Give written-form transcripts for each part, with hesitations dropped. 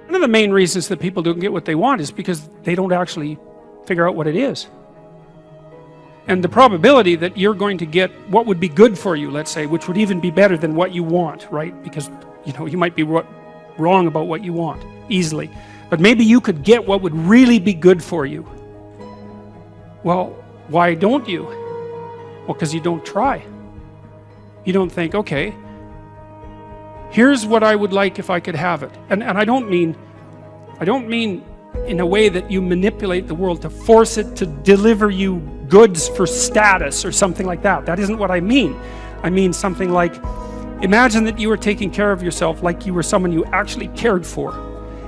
One of the main reasons that people don't get what they want is because they don't actually figure out what it is. And the probability that you're going to get what would be good for you, let's say, which would even be better than what you want, right? Because, you might be wrong about what you want, easily. But maybe you could get what would really be good for you. Well, why don't you? Well, because you don't try. You don't think, okay, here's what I would like if I could have it. And I don't mean in a way that you manipulate the world to force it to deliver you goods for status or something like that. That isn't what I mean. I mean something like, imagine that you were taking care of yourself like you were someone you actually cared for.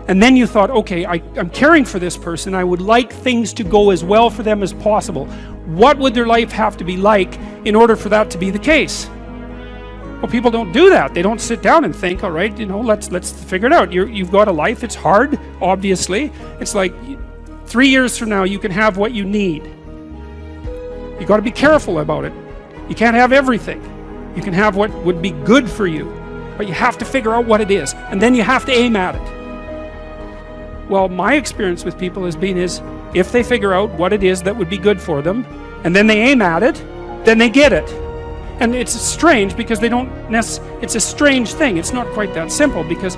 And then you thought, okay, I'm caring for this person. I would like things to go as well for them as possible. What would their life have to be like in order for that to be the case? Well, people don't do that. They don't sit down and think, all right, let's figure it out. You've got a life. It's hard, obviously. It's like 3 years from now, you can have what you need. You got to be careful about it. You can't have everything. You can have what would be good for you, but you have to figure out what it is, and then you have to aim at it. Well, my experience with people has been if they figure out what it is that would be good for them, and then they aim at it, then they get it. And it's strange because it's a strange thing. It's not quite that simple because,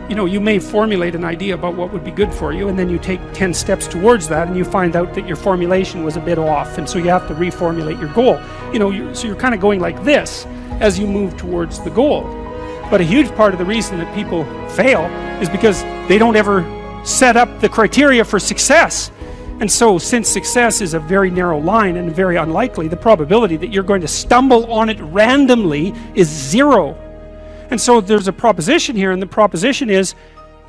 you may formulate an idea about what would be good for you, and then you take 10 steps towards that, and you find out that your formulation was a bit off, and so you have to reformulate your goal. So you're kind of going like this as you move towards the goal. But a huge part of the reason that people fail is because they don't ever set up the criteria for success. And so, since success is a very narrow line and very unlikely, the probability that you're going to stumble on it randomly is 0. And so there's a proposition here, and the proposition is,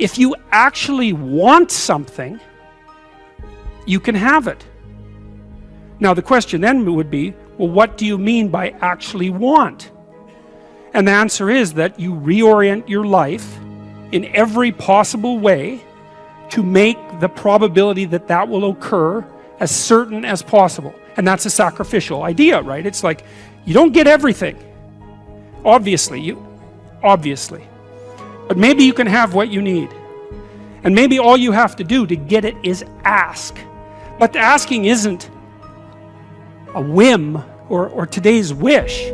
if you actually want something, you can have it. Now the question then would be, well, what do you mean by actually want? And the answer is that you reorient your life in every possible way to make the probability that will occur as certain as possible. And that's a sacrificial idea, right? It's like, you don't get everything. Obviously. But maybe you can have what you need. And maybe all you have to do to get it is ask. But the asking isn't a whim or today's wish.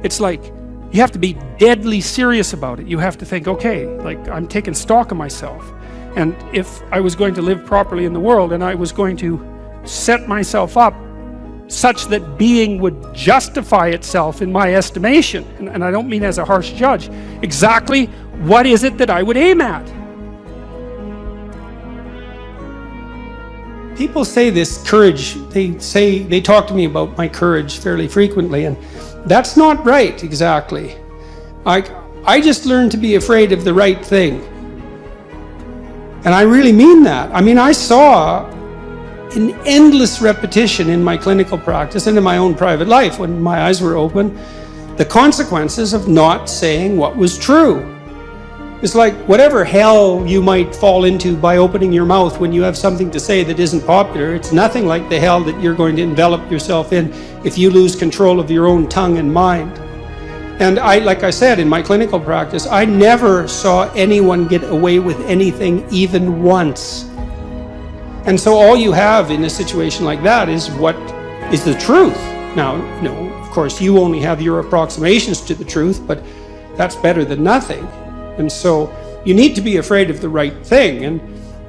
It's like, you have to be deadly serious about it. You have to think, okay, like, I'm taking stock of myself. And if I was going to live properly in the world, and I was going to set myself up such that being would justify itself in my estimation, and I don't mean as a harsh judge, exactly what is it that I would aim at? People say this courage, they talk to me about my courage fairly frequently, and that's not right exactly. I just learned to be afraid of the right thing. And I really mean that. I mean, I saw an endless repetition in my clinical practice and in my own private life, when my eyes were open, the consequences of not saying what was true. It's like whatever hell you might fall into by opening your mouth when you have something to say that isn't popular, it's nothing like the hell that you're going to envelop yourself in if you lose control of your own tongue and mind. And like I said, in my clinical practice, I never saw anyone get away with anything even once. And so all you have in a situation like that is what is the truth. Now, of course, you only have your approximations to the truth, but that's better than nothing. And so you need to be afraid of the right thing, and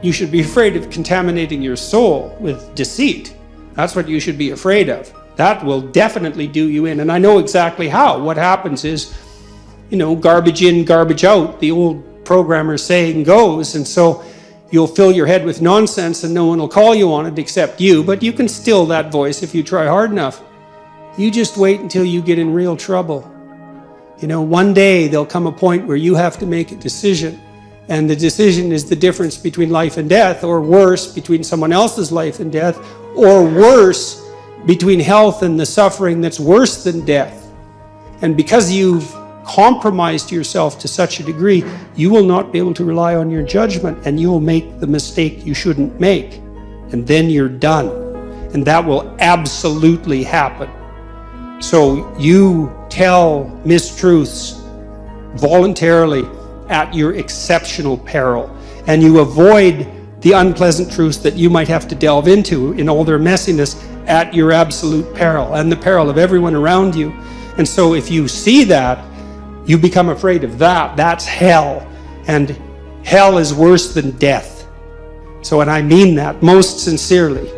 you should be afraid of contaminating your soul with deceit. That's what you should be afraid of. That will definitely do you in. And I know exactly how. What happens is, garbage in, garbage out, the old programmer saying goes. And so you'll fill your head with nonsense and no one will call you on it except you. But you can still that voice if you try hard enough. You just wait until you get in real trouble. One day there'll come a point where you have to make a decision. And the decision is the difference between life and death, or worse, between someone else's life and death, or worse, between health and the suffering that's worse than death. And because you've compromised yourself to such a degree, you will not be able to rely on your judgment, and you will make the mistake you shouldn't make. And then you're done. And that will absolutely happen. So you tell mistruths voluntarily at your exceptional peril. and you avoid the unpleasant truths that you might have to delve into in all their messiness at your absolute peril and the peril of everyone around you. And so if you see that, you become afraid of that. That's hell. And hell is worse than death. So, and I mean that most sincerely.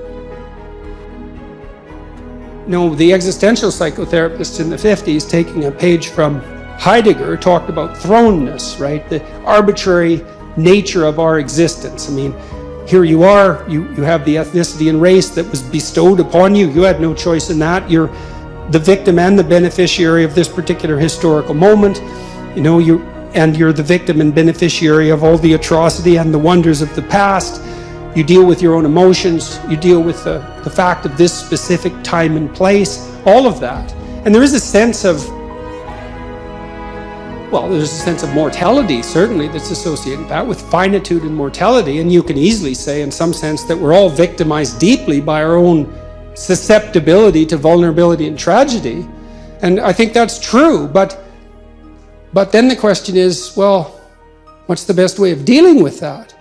No, the existential psychotherapist in the 50s, taking a page from Heidegger, talked about thrownness, right? The arbitrary nature of our existence. I mean, here you are, you have the ethnicity and race that was bestowed upon you. You had no choice in that. You're the victim and the beneficiary of this particular historical moment. You know, you're the victim and beneficiary of all the atrocity and the wonders of the past. You deal with your own emotions. You deal with the fact of this specific time and place, all of that. And there is a sense of, well, there's a sense of mortality, certainly, that's associated with that, with finitude and mortality. And you can easily say, in some sense, that we're all victimized deeply by our own susceptibility to vulnerability and tragedy. And I think that's true. But then the question is, well, what's the best way of dealing with that?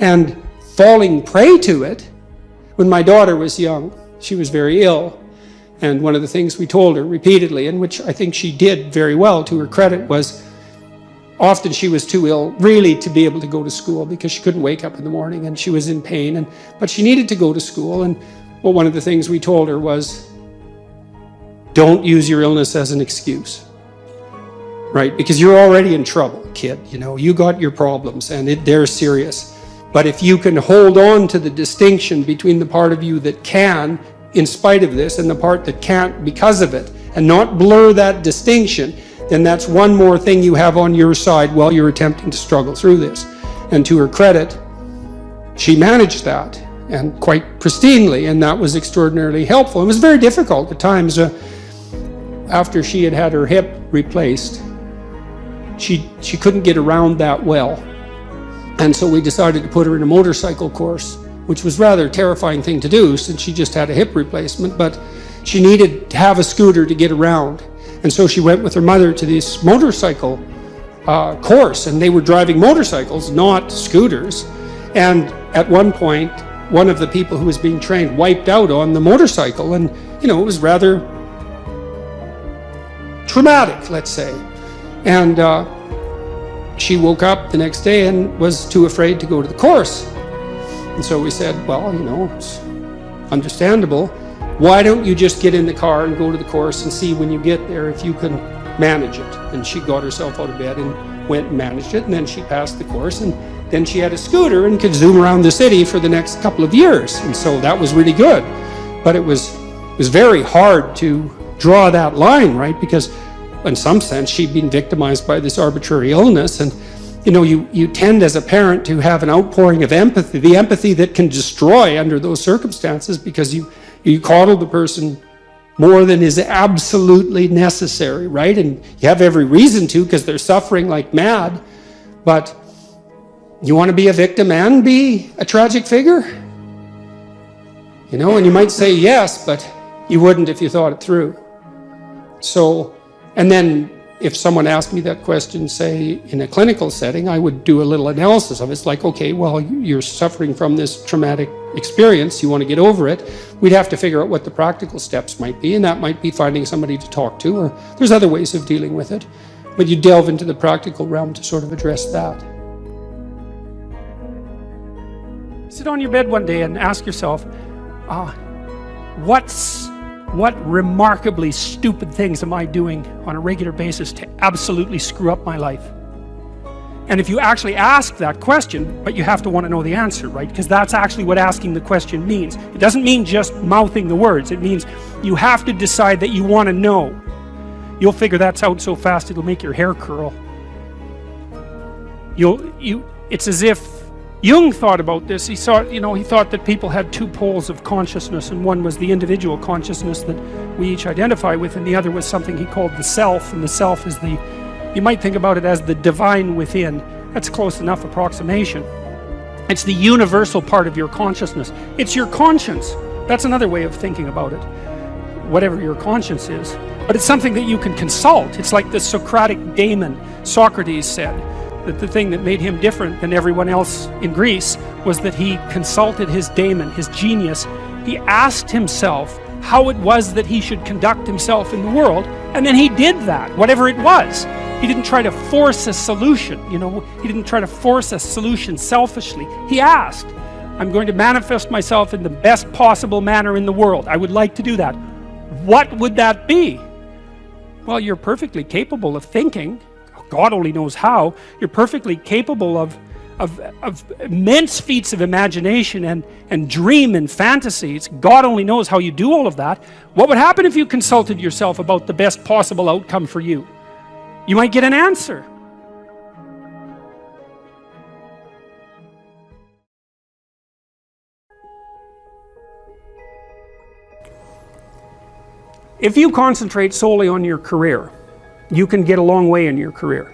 And falling prey to it. When my daughter was young, she was very ill. And one of the things we told her repeatedly, and which I think she did very well to her credit, was often she was too ill really to be able to go to school because she couldn't wake up in the morning and she was in pain. But she needed to go to school. And well, one of the things we told her was, don't use your illness as an excuse. Right? Because you're already in trouble, kid. You know, you got your problems and they're serious. But if you can hold on to the distinction between the part of you that can, in spite of this, and the part that can't because of it, and not blur that distinction, then that's one more thing you have on your side while you're attempting to struggle through this. And to her credit, she managed that, and quite pristinely, and that was extraordinarily helpful. It was very difficult at times. After she had had her hip replaced, she couldn't get around that well. And so we decided to put her in a motorcycle course, which was rather a terrifying thing to do since she just had a hip replacement, but she needed to have a scooter to get around. And so she went with her mother to this motorcycle course, and they were driving motorcycles, not scooters. And at one point, one of the people who was being trained wiped out on the motorcycle, and you know, it was rather traumatic, let's say. And she woke up the next day and was too afraid to go to the course. And so we said, well, you know, it's understandable. Why don't you just get in the car and go to the course and see when you get there if you can manage it? And she got herself out of bed and went and managed it, and then she passed the course, and then she had a scooter and could zoom around the city for the next couple of years. And so that was really good. But it was very hard to draw that line, right? Because in some sense, she'd been victimized by this arbitrary illness. And, you know, you tend as a parent to have an outpouring of empathy, the empathy that can destroy under those circumstances, because you coddle the person more than is absolutely necessary, right? And you have every reason to, because they're suffering like mad. But you want to be a victim and be a tragic figure? You know, and you might say yes, but you wouldn't if you thought it through. So, and then if someone asked me that question, say, in a clinical setting, I would do a little analysis of it. It's like, okay, well, you're suffering from this traumatic experience. You want to get over it. We'd have to figure out what the practical steps might be, and that might be finding somebody to talk to, or there's other ways of dealing with it. But you delve into the practical realm to sort of address that. Sit on your bed one day and ask yourself, what remarkably stupid things am I doing on a regular basis to absolutely screw up my life? And if you actually ask that question, but you have to want to know the answer, right? Because that's actually what asking the question means. It doesn't mean just mouthing the words. It means you have to decide that you want to know. You'll figure that's out so fast it'll make your hair curl. It's as if Jung thought about this. He thought that people had two poles of consciousness, and one was the individual consciousness that we each identify with, and the other was something he called the self, and the self is you might think about it as the divine within. That's close enough approximation. It's the universal part of your consciousness. It's your conscience. That's another way of thinking about it, whatever your conscience is. But it's something that you can consult. It's like the Socratic daemon. Socrates said, that the thing that made him different than everyone else in Greece was that he consulted his daemon, his genius. He asked himself how it was that he should conduct himself in the world, and then he did that, whatever it was. He didn't try to force a solution, he didn't try to force a solution selfishly. He asked, I'm going to manifest myself in the best possible manner in the world. I would like to do that. What would that be? Well, you're perfectly capable of thinking. God only knows how. You're perfectly capable of immense feats of imagination and dream and fantasies. God only knows how you do all of that. What would happen if you consulted yourself about the best possible outcome for you? You might get an answer. If you concentrate solely on your career, you can get a long way in your career.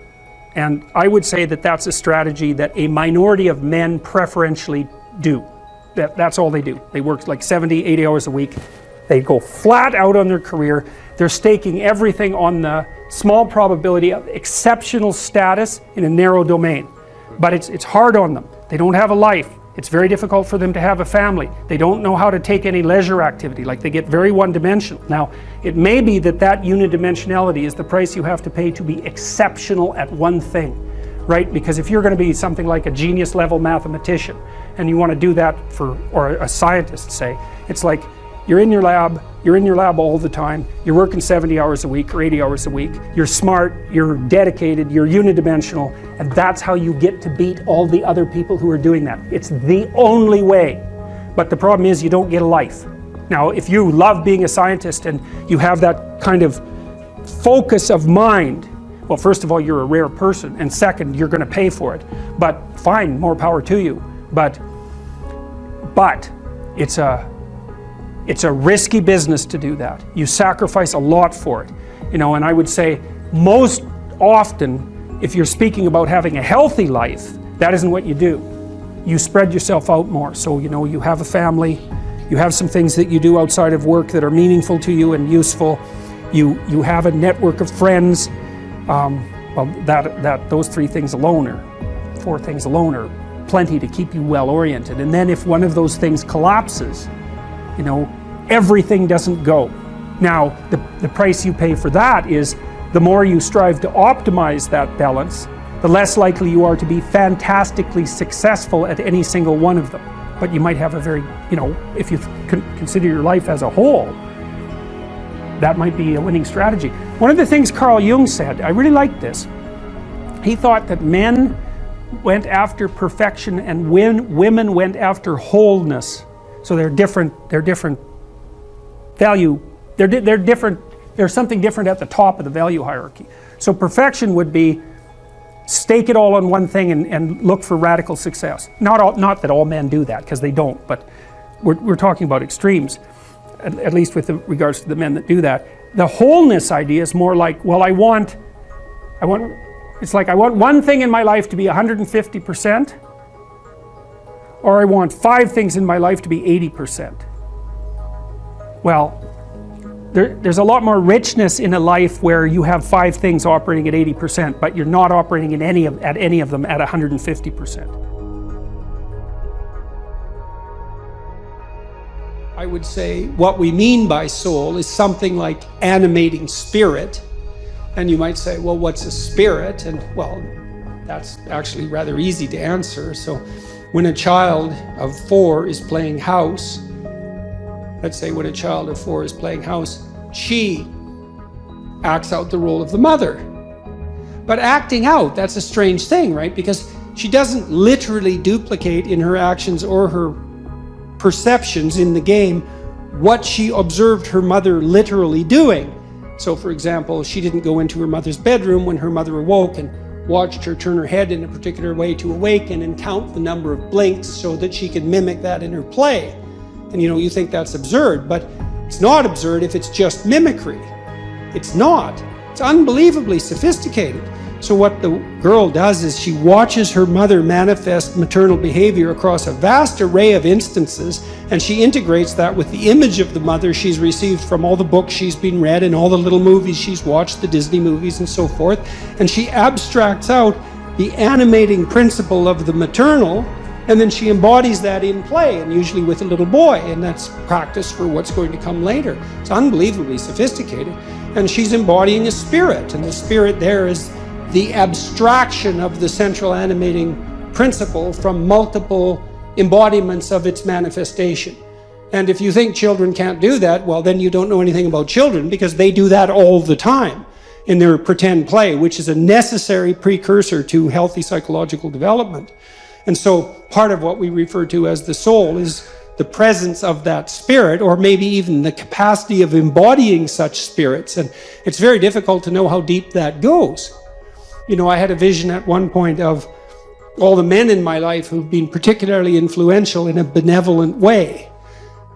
And I would say that that's a strategy that a minority of men preferentially do. That's all they do. They work like 70, 80 hours a week. They go flat out on their career. They're staking everything on the small probability of exceptional status in a narrow domain. But it's hard on them. They don't have a life. It's very difficult for them to have a family. They don't know how to take any leisure activity. Like, they get very one-dimensional. Now, it may be that unidimensionality is the price you have to pay to be exceptional at one thing, right? Because if you're going to be something like a genius level mathematician and you want to do that or a scientist, say, it's like you're in your lab all the time, you're working 70 hours a week or 80 hours a week, you're smart, you're dedicated, you're unidimensional, and that's how you get to beat all the other people who are doing that. It's the only way. But the problem is you don't get a life. Now, if you love being a scientist and you have that kind of focus of mind, well, first of all, you're a rare person, and second, you're going to pay for it. But fine, more power to you. But it's a risky business to do that. You sacrifice a lot for it. And I would say most often, if you're speaking about having a healthy life, that isn't what you do. You spread yourself out more. So, you have a family, you have some things that you do outside of work that are meaningful to you and useful. You have a network of friends. Those 3 things alone, or 4 things alone, are plenty to keep you well oriented. And then if one of those things collapses, everything doesn't go. Now, the price you pay for that is the more you strive to optimize that balance, the less likely you are to be fantastically successful at any single one of them. But you might have a very, if you consider your life as a whole, that might be a winning strategy. One of the things Carl Jung said, I really liked this. He thought that men went after perfection and women went after wholeness. So they're different value, they're different, there's something different at the top of the value hierarchy. So perfection would be stake it all on one thing and look for radical success. Not that all men do that, because they don't, but we're talking about extremes, at least with regards to the men that do that. The wholeness idea is more like, well, I want one thing in my life to be 150%, or I want 5 things in my life to be 80%. Well, there's a lot more richness in a life where you have 5 things operating at 80%, but you're not operating at any of them at 150%. I would say what we mean by soul is something like animating spirit. And you might say, well, what's a spirit? And well, that's actually rather easy to answer. So when a child of 4 is playing house, let's say when a child of 4 is playing house, she acts out the role of the mother. But acting out, that's a strange thing, right? Because she doesn't literally duplicate in her actions or her perceptions in the game what she observed her mother literally doing. So for example, she didn't go into her mother's bedroom when her mother awoke and watched her turn her head in a particular way to awaken and count the number of blinks so that she could mimic that in her play. And you think that's absurd, but it's not absurd if it's just mimicry. It's not. It's unbelievably sophisticated. So what the girl does is she watches her mother manifest maternal behavior across a vast array of instances, and she integrates that with the image of the mother she's received from all the books she's been read and all the little movies she's watched, the Disney movies and so forth, and she abstracts out the animating principle of the maternal, and then she embodies that in play, and usually with a little boy, and that's practice for what's going to come later. It's unbelievably sophisticated. And she's embodying a spirit, and the spirit there is the abstraction of the central animating principle from multiple embodiments of its manifestation. And if you think children can't do that, well, then you don't know anything about children, because they do that all the time in their pretend play, which is a necessary precursor to healthy psychological development. And so part of what we refer to as the soul is the presence of that spirit, or maybe even the capacity of embodying such spirits. And it's very difficult to know how deep that goes. You know, I had a vision at one point of all the men in my life who've been particularly influential in a benevolent way.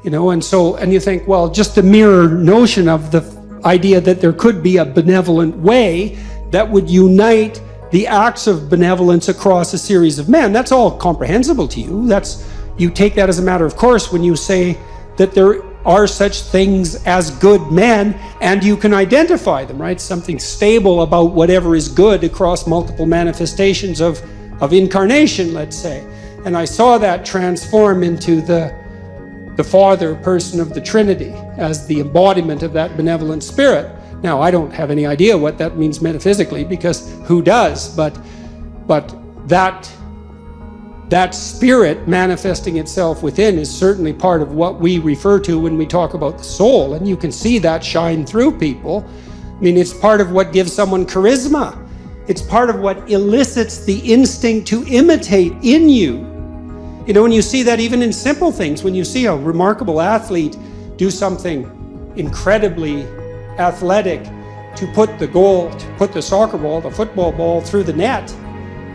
You know, and you think, well, just the mere notion of the idea that there could be a benevolent way that would unite the acts of benevolence across a series of men, that's all comprehensible to you. You take that as a matter of course when you say that there are such things as good men, and you can identify them, right? Something stable about whatever is good across multiple manifestations of incarnation, let's say. And I saw that transform into the Father person of the Trinity as the embodiment of that benevolent spirit. Now, I don't have any idea what that means metaphysically, because who does? But that spirit manifesting itself within is certainly part of what we refer to when we talk about the soul. And you can see that shine through people. I mean, it's part of what gives someone charisma. It's part of what elicits the instinct to imitate in you. You know, and you see that even in simple things. When you see a remarkable athlete do something incredibly athletic to put the soccer ball, the football ball through the net,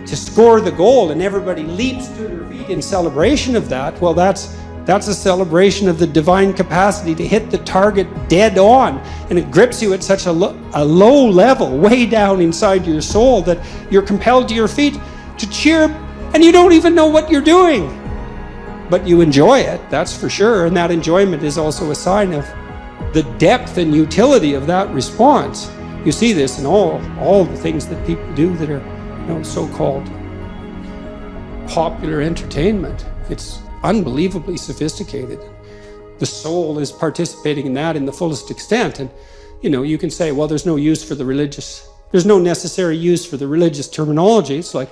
to score the goal, and everybody leaps to their feet in celebration of that, well, that's a celebration of the divine capacity to hit the target dead on. And it grips you at such a low level, way down inside your soul, that you're compelled to your feet to cheer, and you don't even know what you're doing. But you enjoy it, that's for sure. And that enjoyment is also a sign of the depth and utility of that response. You see this in all the things that people do that are, you know, so-called popular entertainment. It's unbelievably sophisticated. The soul is participating in that in the fullest extent. And, you know, you can say, well, there's no necessary use for the religious terminology. It's like,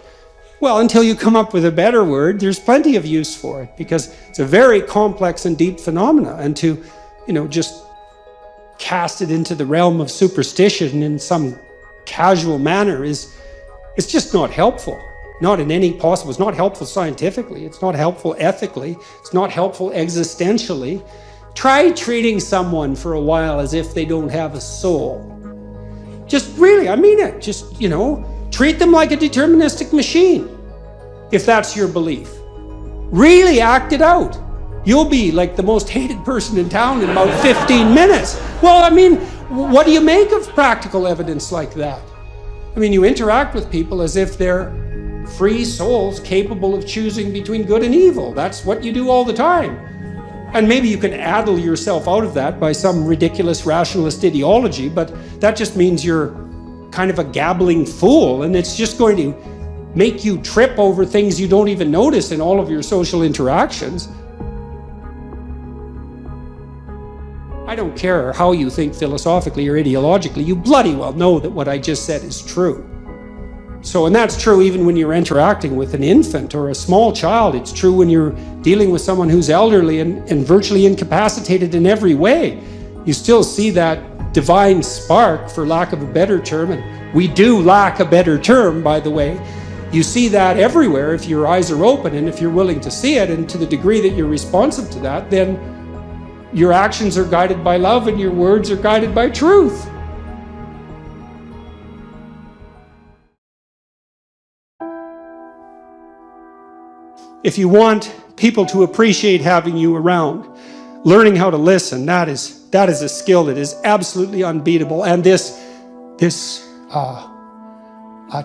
well, until you come up with a better word, there's plenty of use for it, because it's a very complex and deep phenomena. And to, you know, just cast it into the realm of superstition in some casual manner it's just not helpful. Not in any possible. It's not helpful scientifically. It's not helpful ethically. It's not helpful existentially. Try treating someone for a while as if they don't have a soul. Just really, I mean it. Just, you know, treat them like a deterministic machine, if that's your belief. Really act it out. You'll be like the most hated person in town in about 15 minutes. Well, I mean, what do you make of practical evidence like that? I mean, you interact with people as if they're free souls capable of choosing between good and evil. That's what you do all the time. And maybe you can addle yourself out of that by some ridiculous rationalist ideology, but that just means you're kind of a gabbling fool, and it's just going to make you trip over things you don't even notice in all of your social interactions. I don't care how you think philosophically or ideologically, you bloody well know that what I just said is true. So, and that's true even when you're interacting with an infant or a small child. It's true when you're dealing with someone who's elderly and virtually incapacitated in every way. You still see that divine spark, for lack of a better term, and we do lack a better term, by the way. You see that everywhere if your eyes are open and if you're willing to see it, and to the degree that you're responsive to that, then your actions are guided by love and your words are guided by truth. If you want people to appreciate having you around, learning how to listen, that is a skill that is absolutely unbeatable. And this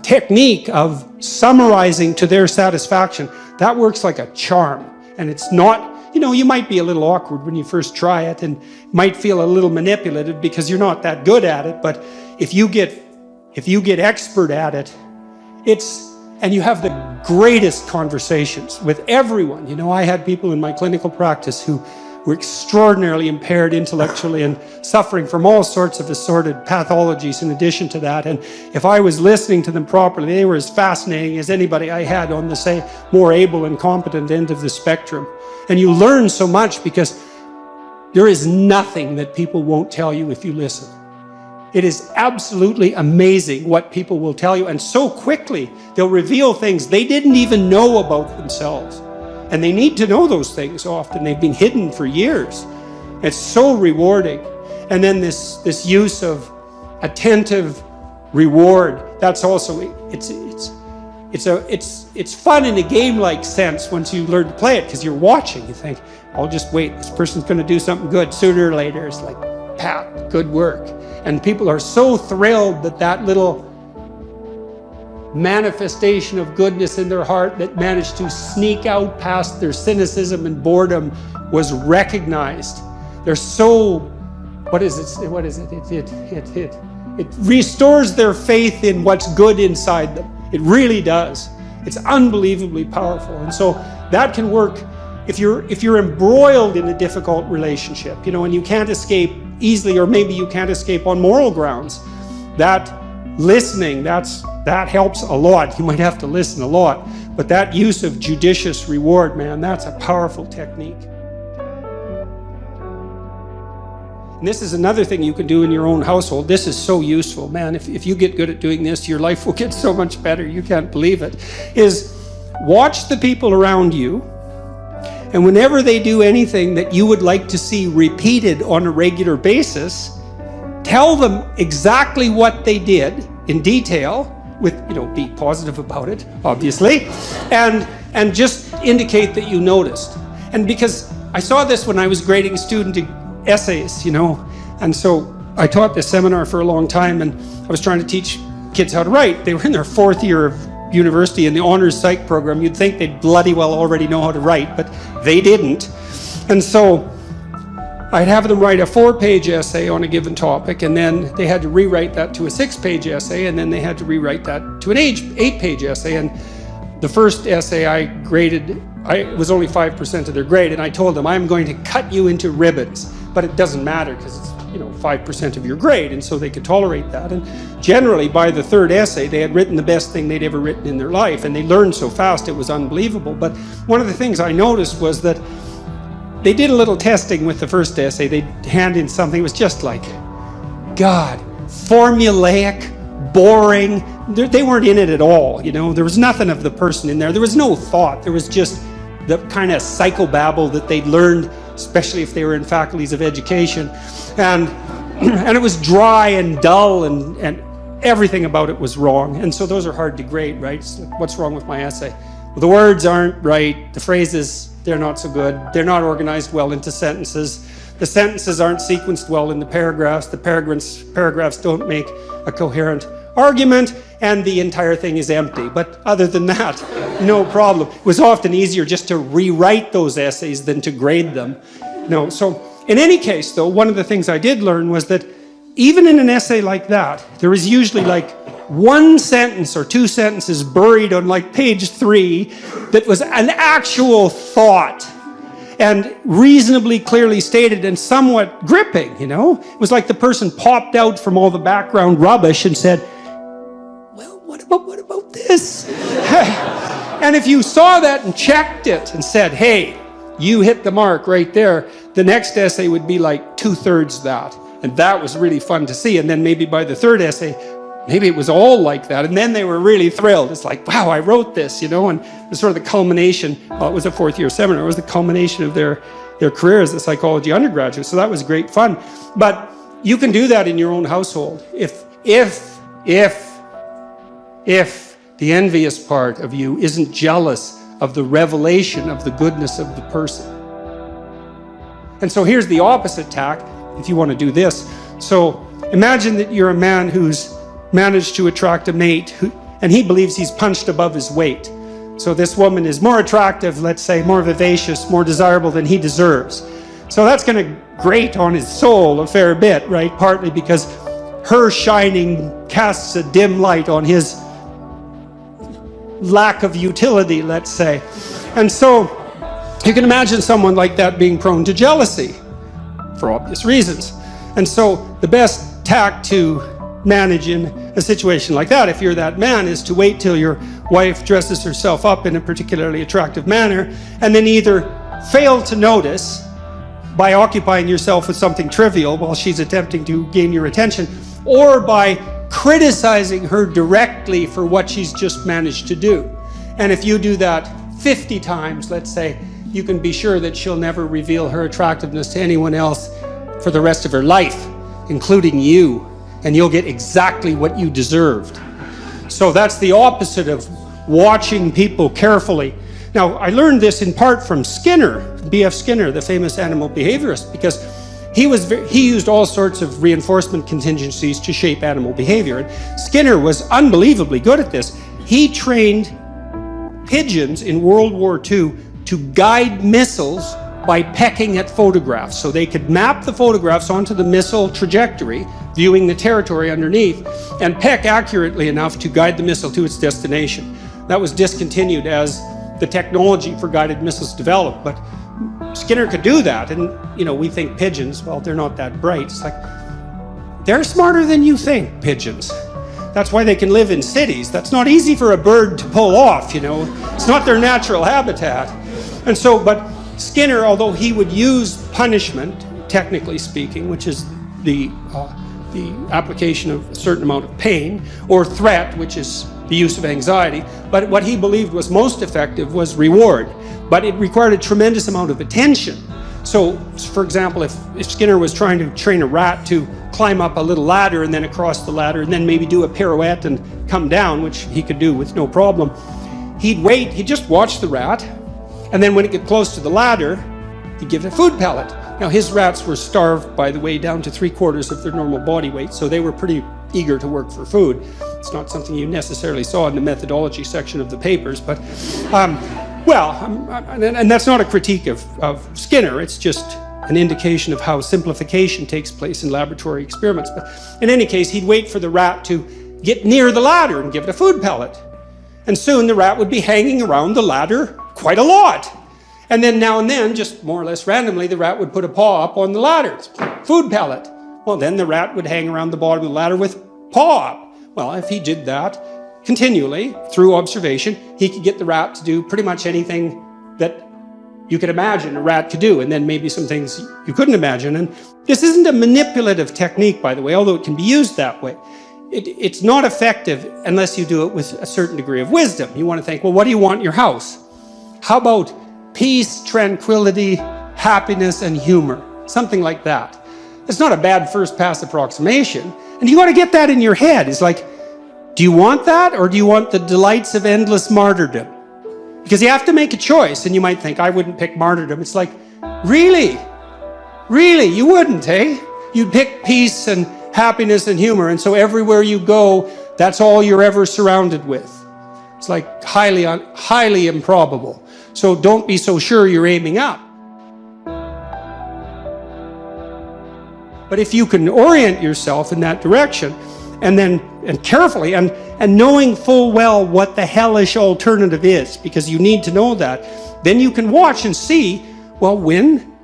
technique of summarizing to their satisfaction, that works like a charm. And it's not, you know, you might be a little awkward when you first try it and might feel a little manipulative because you're not that good at it. But if you get expert at it, and you have the greatest conversations with everyone. You know, I had people in my clinical practice who were extraordinarily impaired intellectually and suffering from all sorts of assorted pathologies in addition to that. And if I was listening to them properly, they were as fascinating as anybody I had on the, say, more able and competent end of the spectrum. And you learn so much because there is nothing that people won't tell you if you listen. It is absolutely amazing what people will tell you, and so quickly they'll reveal things they didn't even know about themselves. And they need to know those things often. They've been hidden for years. It's so rewarding. And then this use of attentive reward, that's also, it's fun in a game-like sense once you learn to play it, because you're watching. You think, I'll just wait, this person's going to do something good. Sooner or later, it's like, pat, good work. And people are so thrilled that that little manifestation of goodness in their heart that managed to sneak out past their cynicism and boredom was recognized. They're so, what is it? It restores their faith in what's good inside them. It really does. It's unbelievably powerful. And so that can work if you're embroiled in a difficult relationship, you know, and you can't escape easily, or maybe you can't escape on moral grounds. That listening, that helps a lot. You might have to listen a lot, but that use of judicious reward, man, that's a powerful technique. And this is another thing you can do in your own household. This is so useful, man. If you get good at doing this, your life will get so much better. You can't believe it. Is watch the people around you, and whenever they do anything that you would like to see repeated on a regular basis, tell them exactly what they did in detail, with, you know, be positive about it, obviously, and just indicate that you noticed. And because I saw this when I was grading student essays, you know, and so I taught this seminar for a long time, and I was trying to teach kids how to write. They were in their 4th year of university in the honors psych program. You'd think they'd bloody well already know how to write, but they didn't. And so I'd have them write a 4-page essay on a given topic, and then they had to rewrite that to a 6-page essay, and then they had to rewrite that to an 8-page essay. And the first essay I graded, it was only 5% of their grade, and I told them, I'm going to cut you into ribbons, but it doesn't matter because it's, you know, 5% of your grade, and so they could tolerate that. And generally, by the 3rd essay, they had written the best thing they'd ever written in their life, and they learned so fast it was unbelievable. But one of the things I noticed was that they did a little testing with the first essay. They'd hand in something. It was just like, God, formulaic, boring. They weren't in it at all, you know. There was nothing of the person in there. There was no thought. There was just the kind of psychobabble that they'd learned, especially if they were in faculties of education. And it was dry and dull, and everything about it was wrong. And so those are hard to grade, right? So what's wrong with my essay? Well, the words aren't right. The phrases, they're not so good. They're not organized well into sentences. The sentences aren't sequenced well in the paragraphs. The paragraphs don't make a coherent argument, and the entire thing is empty. But other than that, no problem. It was often easier just to rewrite those essays than to grade them. No, so in any case, though, one of the things I did learn was that even in an essay like that, there is usually like 1 sentence or 2 sentences buried on like page 3 that was an actual thought and reasonably clearly stated and somewhat gripping, you know? It was like the person popped out from all the background rubbish and said, well, what about this? And if you saw that and checked it and said, hey, you hit the mark right there, the next essay would be like 2/3 that. And that was really fun to see. And then maybe by the 3rd essay, maybe it was all like that. And then they were really thrilled. It's like, wow, I wrote this, you know, and it was sort of the culmination. Well, it was a 4th year seminar. It was the culmination of their career as a psychology undergraduate. So that was great fun. But you can do that in your own household. If the envious part of you isn't jealous of the revelation of the goodness of the person. And so here's the opposite tack, if you want to do this. So imagine that you're a man who's managed to attract a mate and he believes he's punched above his weight. So this woman is more attractive, let's say, more vivacious, more desirable than he deserves. So that's going to grate on his soul a fair bit, right? Partly because her shining casts a dim light on his lack of utility, let's say. And so you can imagine someone like that being prone to jealousy for obvious reasons. And so the best tact to manage in a situation like that, if you're that man, is to wait till your wife dresses herself up in a particularly attractive manner and then either fail to notice by occupying yourself with something trivial while she's attempting to gain your attention, or by criticizing her directly for what she's just managed to do. And if you do that 50 times, let's say, you can be sure that she'll never reveal her attractiveness to anyone else for the rest of her life, including you, and you'll get exactly what you deserved. So that's the opposite of watching people carefully. Now, I learned this in part from Skinner, B.F. Skinner, the famous animal behaviorist, because he used all sorts of reinforcement contingencies to shape animal behavior. And Skinner was unbelievably good at this. He trained pigeons in World War II to guide missiles by pecking at photographs. So they could map the photographs onto the missile trajectory, viewing the territory underneath, and peck accurately enough to guide the missile to its destination. That was discontinued as the technology for guided missiles developed, but Skinner could do that. And we think pigeons, well, they're not that bright. It's like, they're smarter than you think, pigeons. That's why they can live in cities. That's not easy for a bird to pull off, It's not their natural habitat. And so, but Skinner, although he would use punishment, technically speaking, which is the application of a certain amount of pain, or threat, which is the use of anxiety, but what he believed was most effective was reward. But it required a tremendous amount of attention. So, for example, if Skinner was trying to train a rat to climb up a little ladder and then across the ladder and then maybe do a pirouette and come down, which he could do with no problem, he'd just watch the rat, and then when it got close to the ladder, he'd give it a food pellet. Now, his rats were starved, by the way, down to 3/4 of their normal body weight, so they were pretty eager to work for food. It's not something you necessarily saw in the methodology section of the papers, but and that's not a critique of Skinner, it's just an indication of how simplification takes place in laboratory experiments. But in any case, he'd wait for the rat to get near the ladder and give it a food pellet. And soon the rat would be hanging around the ladder quite a lot. And then now and then, just more or less randomly, the rat would put a paw up on the ladder. Food pellet. Well, then the rat would hang around the bottom of the ladder with paw up. Well, if he did that continually through observation, he could get the rat to do pretty much anything that you could imagine a rat could do, and then maybe some things you couldn't imagine. And this isn't a manipulative technique, by the way, although it can be used that way. It's not effective unless you do it with a certain degree of wisdom. You want to think, well, what do you want in your house? How about peace, tranquility, happiness, and humor? Something like that. It's not a bad first pass approximation. And you got to get that in your head. It's like, do you want that, or do you want the delights of endless martyrdom? Because you have to make a choice, and you might think, I wouldn't pick martyrdom. It's like, really? Really? You wouldn't, eh? You'd pick peace and happiness and humor, and so everywhere you go, that's all you're ever surrounded with. It's like highly improbable. So don't be so sure you're aiming up. But if you can orient yourself in that direction, and carefully, and knowing full well what the hellish alternative is, because you need to know that, then you can watch and see, well, when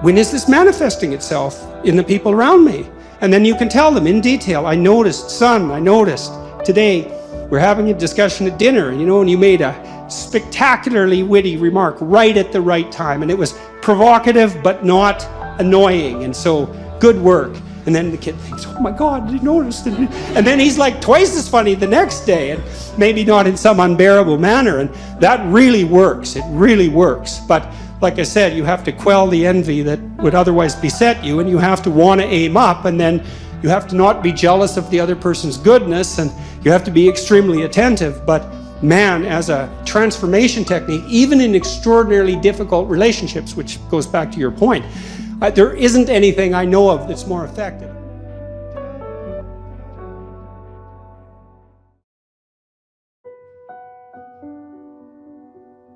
is this manifesting itself in the people around me? And then you can tell them in detail, I noticed today we're having a discussion at dinner, and you made a spectacularly witty remark right at the right time, and it was provocative but not annoying, and so good work. And then the kid thinks, oh my God, you noticed? And then he's like twice as funny the next day, and maybe not in some unbearable manner. And that really works. It really works. But like I said, you have to quell the envy that would otherwise beset you, and you have to want to aim up, and then you have to not be jealous of the other person's goodness, and you have to be extremely attentive. But man, as a transformation technique, even in extraordinarily difficult relationships, which goes back to your point, there isn't anything I know of that's more effective.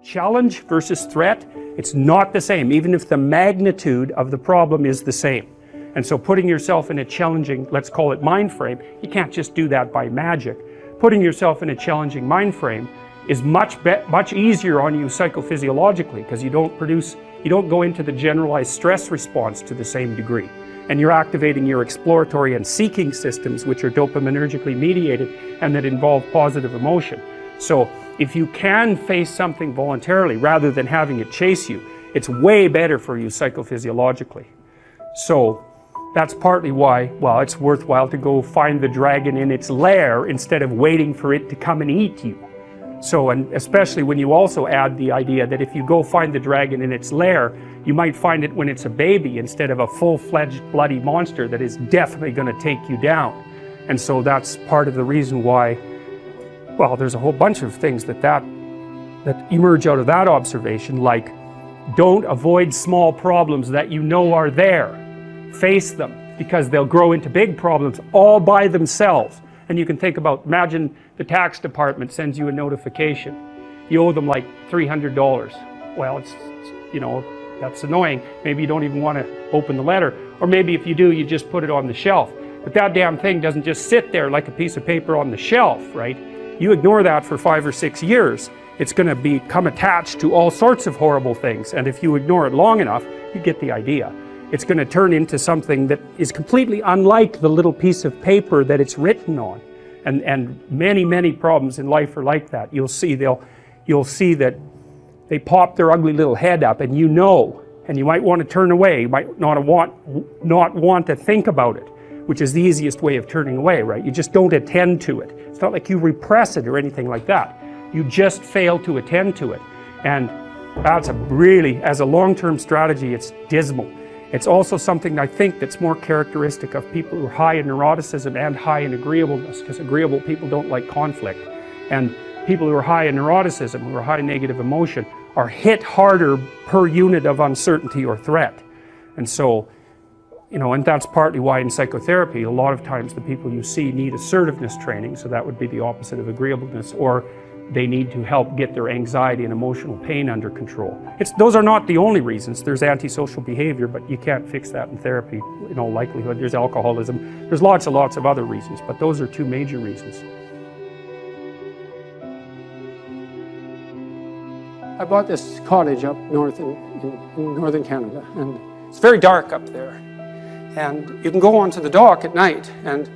Challenge versus threat, it's not the same, even if the magnitude of the problem is the same. And so putting yourself in a challenging, let's call it mind frame, you can't just do that by magic. Putting yourself in a challenging mind frame is much easier on you psychophysiologically, because you don't go into the generalized stress response to the same degree. And you're activating your exploratory and seeking systems, which are dopaminergically mediated and that involve positive emotion. So if you can face something voluntarily rather than having it chase you, it's way better for you psychophysiologically. So that's partly why, well, it's worthwhile to go find the dragon in its lair instead of waiting for it to come and eat you. So, and especially when you also add the idea that if you go find the dragon in its lair, you might find it when it's a baby instead of a full-fledged bloody monster that is definitely going to take you down. And so that's part of the reason why, well, there's a whole bunch of things that emerge out of that observation, like don't avoid small problems that you know are there. Face them, because they'll grow into big problems all by themselves. And you can think about, imagine the tax department sends you a notification. You owe them like $300. Well, it's that's annoying. Maybe you don't even want to open the letter. Or maybe if you do, you just put it on the shelf. But that damn thing doesn't just sit there like a piece of paper on the shelf, right? You ignore that for 5 or 6 years, it's going to become attached to all sorts of horrible things. And if you ignore it long enough, you get the idea. It's going to turn into something that is completely unlike the little piece of paper that it's written on. And many, many problems in life are like that. You'll see that they pop their ugly little head up, and and you might want to turn away. You might not want to think about it, which is the easiest way of turning away, right? You just don't attend to it. It's not like you repress it or anything like that. You just fail to attend to it. And that's as a long-term strategy, it's dismal. It's also something I think that's more characteristic of people who are high in neuroticism and high in agreeableness, because agreeable people don't like conflict. And people who are high in neuroticism, who are high in negative emotion, are hit harder per unit of uncertainty or threat. And so, and that's partly why in psychotherapy, a lot of times the people you see need assertiveness training, so that would be the opposite of agreeableness, or they need to help get their anxiety and emotional pain under control. Those are not the only reasons. There's antisocial behavior, but you can't fix that in therapy, in all likelihood. There's alcoholism. There's lots and lots of other reasons, but those are two major reasons. I bought this cottage up north in northern Canada, and it's very dark up there. And you can go onto the dock at night, and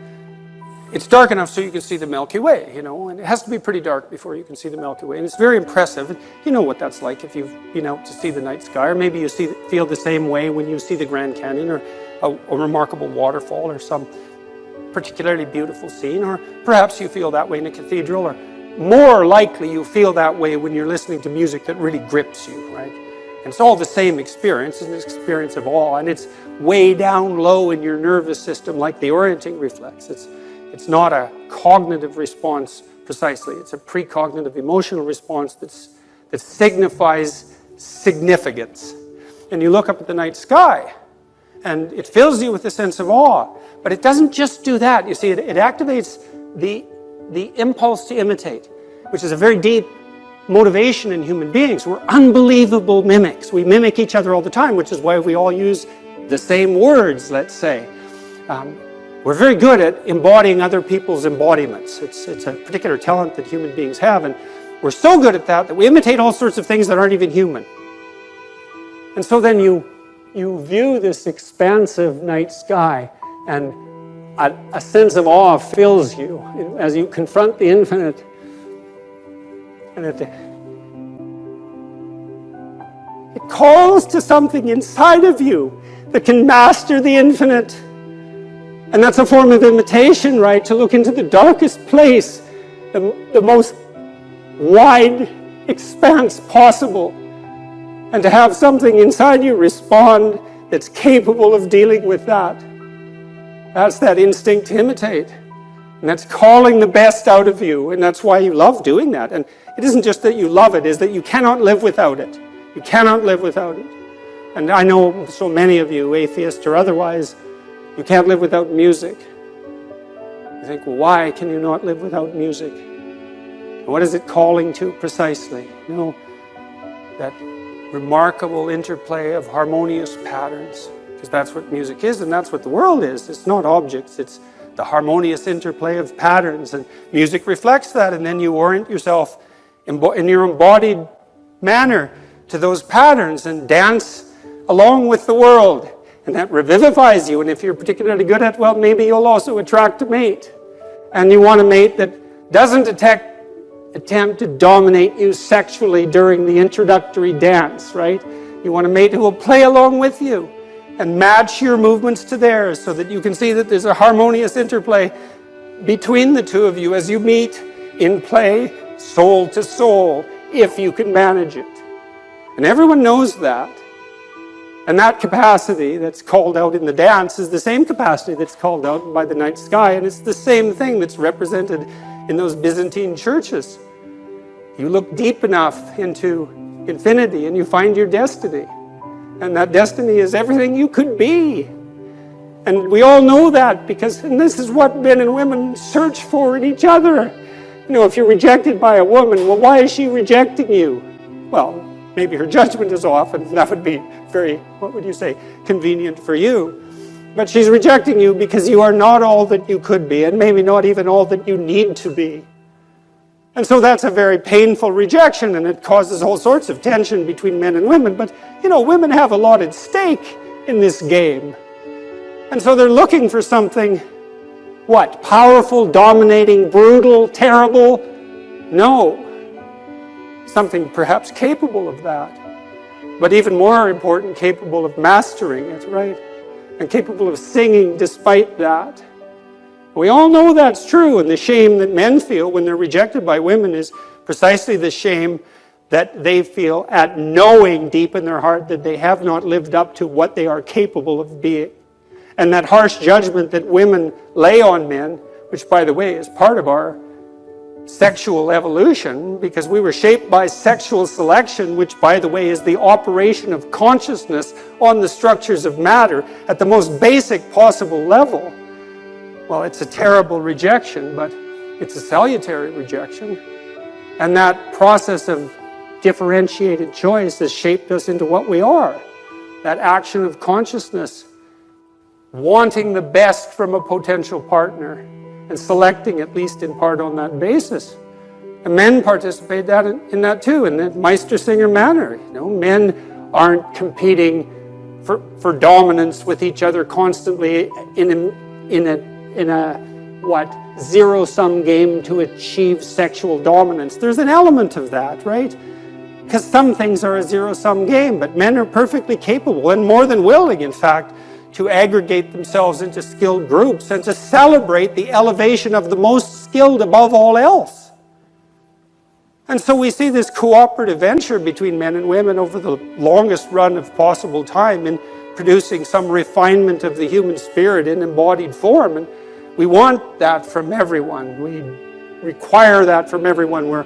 it's dark enough so you can see the Milky Way, and it has to be pretty dark before you can see the Milky Way. And it's very impressive. And you know what that's like if you've been out to see the night sky, or maybe you feel the same way when you see the Grand Canyon, or a remarkable waterfall, or some particularly beautiful scene, or perhaps you feel that way in a cathedral, or more likely you feel that way when you're listening to music that really grips you, right? And it's all the same experience, it's an experience of awe, and it's way down low in your nervous system, like the orienting reflex. It's not a cognitive response precisely. It's a precognitive emotional response that signifies significance. And you look up at the night sky, and it fills you with a sense of awe. But it doesn't just do that. You see, it activates the impulse to imitate, which is a very deep motivation in human beings. We're unbelievable mimics. We mimic each other all the time, which is why we all use the same words, let's say. We're very good at embodying other people's embodiments. It's a particular talent that human beings have, and we're so good at that we imitate all sorts of things that aren't even human. And so then you view this expansive night sky, and a sense of awe fills you as you confront the infinite. And it calls to something inside of you that can master the infinite. And that's a form of imitation, right? To look into the darkest place, the most wide expanse possible, and to have something inside you respond that's capable of dealing with that. That's that instinct to imitate. And that's calling the best out of you, and that's why you love doing that. And it isn't just that you love it, it's that you cannot live without it. You cannot live without it. And I know so many of you, atheists or otherwise, you can't live without music. You think, well, why can you not live without music? What is it calling to precisely? That remarkable interplay of harmonious patterns, because that's what music is, and that's what the world is. It's not objects, it's the harmonious interplay of patterns, and music reflects that, and then you orient yourself in your embodied manner to those patterns and dance along with the world. And that revivifies you. And if you're particularly good at, well, maybe you'll also attract a mate. And you want a mate that doesn't attempt to dominate you sexually during the introductory dance, right? You want a mate who will play along with you and match your movements to theirs so that you can see that there's a harmonious interplay between the two of you as you meet in play, soul to soul, if you can manage it. And everyone knows that. And that capacity that's called out in the dance is the same capacity that's called out by the night sky, and it's the same thing that's represented in those Byzantine churches. You look deep enough into infinity and you find your destiny. And that destiny is everything you could be. And we all know that and this is what men and women search for in each other. You know, if you're rejected by a woman, well, why is she rejecting you? Well, maybe her judgment is off, and that would be very, what would you say, convenient for you. But she's rejecting you because you are not all that you could be, and maybe not even all that you need to be. And so that's a very painful rejection, and it causes all sorts of tension between men and women. But, you know, women have a lot at stake in this game. And so they're looking for something, what? Powerful, dominating, brutal, terrible? No. Something perhaps capable of that. But even more important, capable of mastering it, right? And capable of singing despite that. We all know that's true, and the shame that men feel when they're rejected by women is precisely the shame that they feel at knowing deep in their heart that they have not lived up to what they are capable of being. And that harsh judgment that women lay on men, which, by the way, is part of our sexual evolution, because we were shaped by sexual selection, which, by the way, is the operation of consciousness on the structures of matter at the most basic possible level. Well, it's a terrible rejection, but it's a salutary rejection. And that process of differentiated choice has shaped us into what we are. That action of consciousness, wanting the best from a potential partner, and selecting, at least in part, on that basis. And men participate in that too, in the Meistersinger manner. You know, men aren't competing for dominance with each other constantly in a zero-sum game to achieve sexual dominance. There's an element of that, right? Because some things are a zero-sum game, but men are perfectly capable and more than willing, in fact, to aggregate themselves into skilled groups and to celebrate the elevation of the most skilled above all else. And so we see this cooperative venture between men and women over the longest run of possible time in producing some refinement of the human spirit in embodied form. And we want that from everyone. We require that from everyone. We're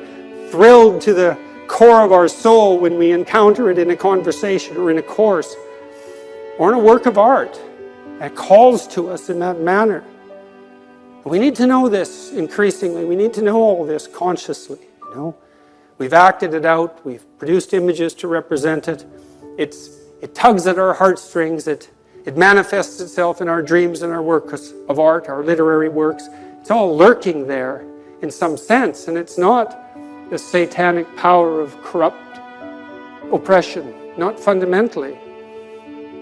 thrilled to the core of our soul when we encounter it in a conversation or in a course or in a work of art that calls to us in that manner. We need to know this increasingly. We need to know all this consciously. You know, we've acted it out. We've produced images to represent it. It tugs at our heartstrings. It manifests itself in our dreams and our works of art, our literary works. It's all lurking there in some sense, and it's not the satanic power of corrupt oppression, not fundamentally.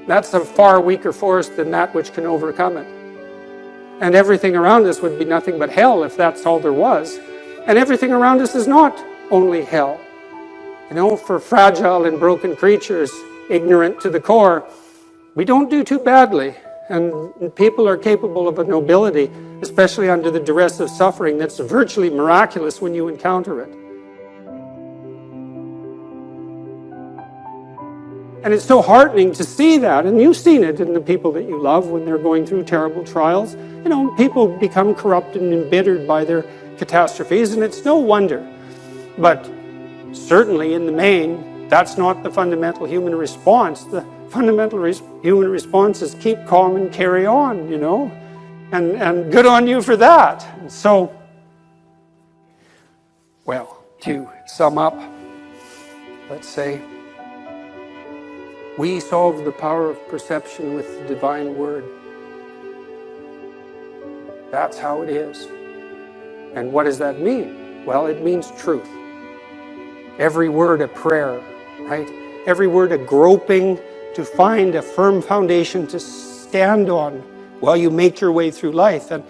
That's a far weaker force than that which can overcome it. And everything around us would be nothing but hell if that's all there was. And everything around us is not only hell. You know, for fragile and broken creatures, ignorant to the core, we don't do too badly. And people are capable of a nobility, especially under the duress of suffering, that's virtually miraculous when you encounter it. And it's so heartening to see that, and you've seen it in the people that you love when they're going through terrible trials. You know, people become corrupted and embittered by their catastrophes, and it's no wonder. But certainly in the main, that's not the fundamental human response. The fundamental human response is keep calm and carry on, you know, and good on you for that. And so, well, to sum up, let's say, we solve the power of perception with the divine word. That's how it is. And what does that mean? Well, it means truth. Every word a prayer, right? Every word a groping to find a firm foundation to stand on while you make your way through life. And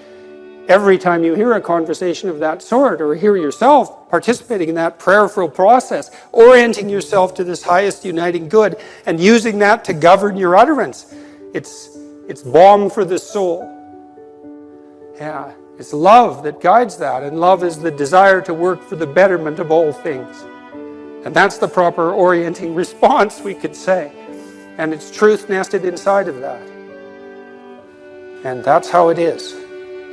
every time you hear a conversation of that sort, or hear yourself participating in that prayerful process, orienting yourself to this highest uniting good and using that to govern your utterance, it's balm for the soul. Yeah, it's love that guides that, and love is the desire to work for the betterment of all things. And that's the proper orienting response, we could say. And it's truth nested inside of that. And that's how it is.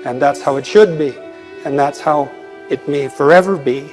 And that's how it should be. And that's how it may forever be.